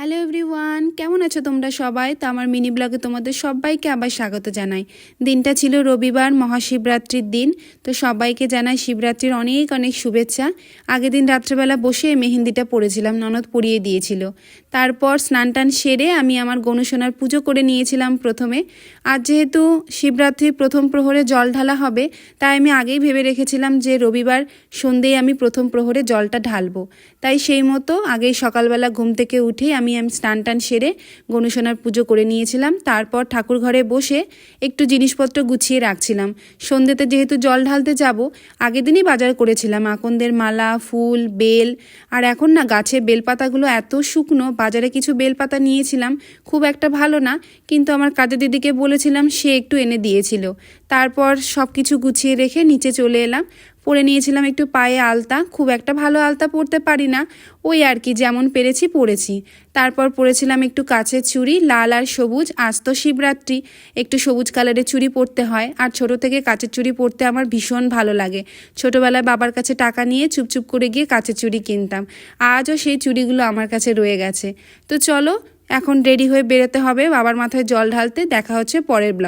Hello everyone, কেমন আছো তোমরা সবাই? তো আমার মিনি ব্লগে তোমাদের সবাইকে আবার স্বাগত জানাই। দিনটা ছিল রবিবার, মহাশিবরাত্রির দিন। তো সবাইকে জানাই শিবরাত্রির অনেক অনেক শুভেচ্ছা। আগের দিন রাত্রেবেলা বসে মেহেন্দিটা পরেছিলাম, ননদ পরিয়ে দিয়েছিল। তারপর স্নান টান সেরে আমি আমার গনুসোনার পুজো করে নিয়েছিলাম প্রথমে। আর যেহেতু শিবরাত্রির প্রথম প্রহরে জল ঢালা হবে, তাই আমি আগেই ভেবে রেখেছিলাম যে রবিবার সন্ধ্যেই আমি প্রথম প্রহরে জলটা ঢালবো। তাই সেই মতো আগেই সকালবেলা ঘুম থেকে উঠেই আমি স্নান টান সেরে গনুসোনার পুজো করে নিয়েছিলাম। তারপর ঠাকুর ঘরে বসে একটু জিনিসপত্র গুছিয়ে রাখছিলাম। সন্ধ্যেতে যেহেতু জল ঢালতে যাব, আগের দিনই বাজার করেছিলাম আকন্দের মালা, ফুল, বেল। আর এখন না গাছে বেলপাতাগুলো এত শুকনো, বাজারে কিছু বেলপাতা নিয়েছিলাম, খুব একটা ভালো না, কিন্তু আমার কাজের দিদিকে বলেছিলাম, সে একটু এনে দিয়েছিল। তারপর সব কিছু গুছিয়ে রেখে নিচে চলে এলাম। পরে নিয়েছিলাম একটু পায়ে আলতা, খুব একটা ভালো আলতা পরতে পারি না, ওই আর কি যেমন পেরেছি পরেছি। তারপর পরেছিলাম একটু কাচের চুড়ি, লাল আর সবুজ। আজ তো শিবরাত্রি, একটু সবুজ কালারের চুড়ি পরতে হয়। আর ছোট থেকে কাচের চুড়ি পরতে আমার ভীষণ ভালো লাগে। ছোটোবেলায় বাবার কাছে টাকা নিয়ে চুপচুপ করে গিয়ে কাচের চুড়ি কিনতাম। আজও সেই চুড়িগুলো আমার কাছে রয়ে গেছে। তো চলো এখন রেডি হয়ে বেরোতে হবে বাবার মাথায় জল ঢালতে। দেখা হচ্ছে পরের ব্লগ।